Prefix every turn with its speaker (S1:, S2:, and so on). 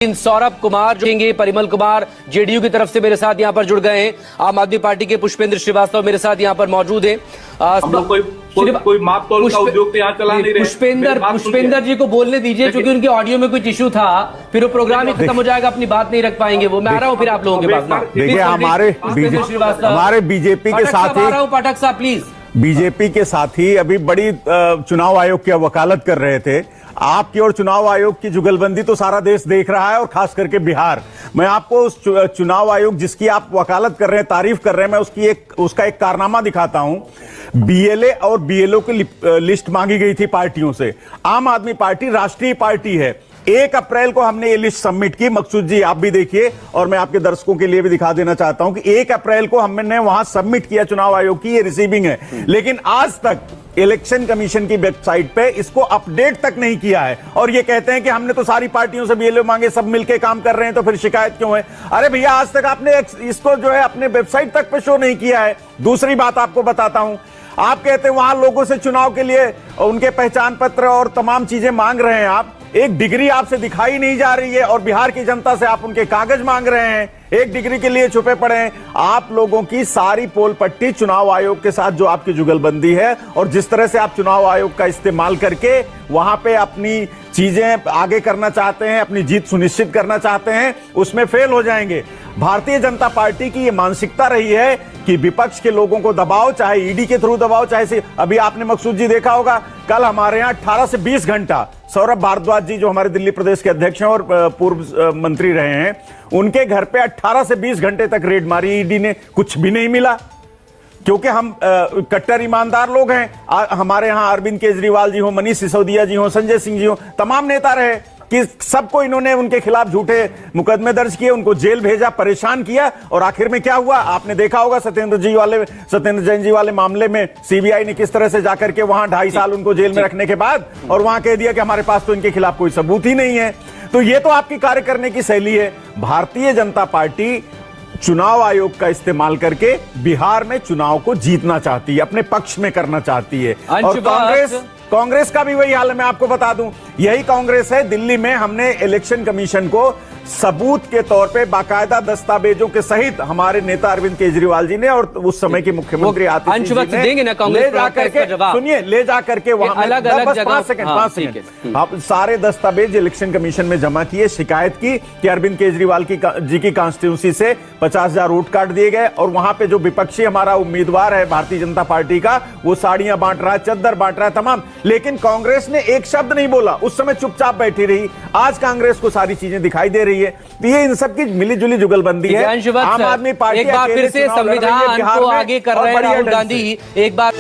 S1: सौरभ कुमार जुड़ेंगे, परिमल कुमार जेडीयू की तरफ से मेरे साथ यहां पर जुड़ गए हैं। आम आदमी पार्टी के पुष्पेंद्र श्रीवास्तव मेरे साथ यहां पर मौजूद हैं।
S2: कोई माप तोल का उद्योग तो यहाँ चला नहीं रहे।
S1: पुष्पेंद्र जी को बोलने दीजिए, क्योंकि उनके ऑडियो में कुछ इशू था, फिर वो प्रोग्राम ही खत्म हो जाएगा, अपनी बात नहीं रख पाएंगे वो। मैं आ रहा हूँ फिर आप लोगों के पास।
S3: देखिए हमारे बीजेपी के साथ ही
S1: पाठक साहब प्लीज।
S3: बीजेपी के साथी अभी बड़ी चुनाव आयोग की वकालत कर रहे थे। आपकी और चुनाव आयोग की जुगलबंदी तो सारा देश देख रहा है, और खास करके बिहार। मैं आपको उस चुनाव आयोग जिसकी आप वकालत कर रहे हैं, तारीफ कर रहे हैं, मैं उसका एक कारनामा दिखाता हूं। बीएलए और बीएलओ की लिस्ट मांगी गई थी पार्टियों से। आम आदमी पार्टी राष्ट्रीय पार्टी है। 1 अप्रैल को हमने ये लिस्ट सबमिट की। मकसूद जी आप भी देखिए, और मैं आपके दर्शकों के लिए भी दिखा देना चाहता हूं कि 1 अप्रैल को हमने वहां सबमिट किया चुनाव आयोग की, ये रिसीविंग है। लेकिन आज तक इलेक्शन कमीशन की वेबसाइट पे इसको अपडेट तक नहीं किया है, और ये कहते हैं कि हमने तो सारी पार्टियों से बीएलओ मांगे, सब मिलके काम कर रहे हैं, तो फिर शिकायत क्यों है? अरे भैया, आज तक आपने इसको जो है अपने वेबसाइट तक पे शो नहीं किया है। दूसरी बात आपको बताता हूं, आप कहते हैं वहां लोगों से चुनाव के लिए उनके पहचान पत्र और तमाम चीजें मांग रहे हैं। आप एक डिग्री आपसे दिखाई नहीं जा रही है, और बिहार की जनता से आप उनके कागज मांग रहे हैं। एक डिग्री के लिए छुपे पड़े हैं। आप लोगों की सारी पोल पट्टी चुनाव आयोग के साथ जो आपकी जुगलबंदी है, और जिस तरह से आप चुनाव आयोग का इस्तेमाल करके वहां पे अपनी चीजें आगे करना चाहते हैं, अपनी जीत सुनिश्चित करना चाहते हैं, उसमें फेल हो जाएंगे। भारतीय जनता पार्टी की यह मानसिकता रही है कि विपक्ष के लोगों को दबाओ, चाहे ईडी के थ्रू दबाओ, चाहे से अभी आपने मकसूद जी देखा होगा, कल हमारे यहाँ 18 से 20 घंटा सौरभ भारद्वाज जी जो हमारे दिल्ली प्रदेश के अध्यक्ष हैं और पूर्व मंत्री रहे हैं, उनके घर पे 18 से 20 घंटे तक रेड मारी ईडी ने, कुछ भी नहीं मिला। क्योंकि हम कट्टर ईमानदार लोग हैं। हमारे यहाँ अरविंद केजरीवाल जी हो, मनीष सिसोदिया जी हो, संजय सिंह जी हो, तमाम नेता रहे कि सबको इन्होंने उनके खिलाफ झूठे मुकदमे दर्ज किए, उनको जेल भेजा, परेशान किया, और आखिर में क्या हुआ आपने देखा होगा। सत्येंद्र जैन जी वाले मामले में सीबीआई ने किस तरह से जाकर के वहां 2.5 साल उनको जेल में रखने के बाद, और वहां कह दिया कि हमारे पास तो इनके खिलाफ कोई सबूत ही नहीं है। तो ये तो आपकी कार्य करने की शैली है। भारतीय जनता पार्टी चुनाव आयोग का इस्तेमाल करके बिहार में चुनाव को जीतना चाहती है, अपने पक्ष में करना चाहती है। और कांग्रेस का भी वही हाल है। मैं आपको बता दूं, यही कांग्रेस है। दिल्ली में हमने इलेक्शन कमीशन को सबूत के तौर पे बाकायदा दस्तावेजों के सहित हमारे नेता अरविंद केजरीवाल जी ने और उस समय के मुख्यमंत्री आतिश जी ने
S1: देंगे ना कांग्रेस
S3: ले जाकर के, सुनिए, ले जाकर के वहां
S1: अलग अलग जगह
S3: 5 सेकंड आप सारे दस्तावेज इलेक्शन कमीशन में जमा किए, शिकायत की कि अरविंद केजरीवाल जी की कॉन्स्टिट्यूंसी से 50,000 वोट काट दिए गए, और वहां पे जो विपक्षी हमारा उम्मीदवार है भारतीय जनता पार्टी का, वो साड़ियां बांट रहा है, चद्दर बांट रहा है, तमाम। लेकिन कांग्रेस ने एक शब्द नहीं बोला, उस समय चुपचाप बैठी रही। आज कांग्रेस को सारी चीजें दिखाई दे रही है। तो ये इन सब की मिलीजुली जुगलबंदी है।
S1: आम आदमी पार्टी एक बार फिर से संविधान को आगे कर रहे हैं राहुल गांधी। एक बार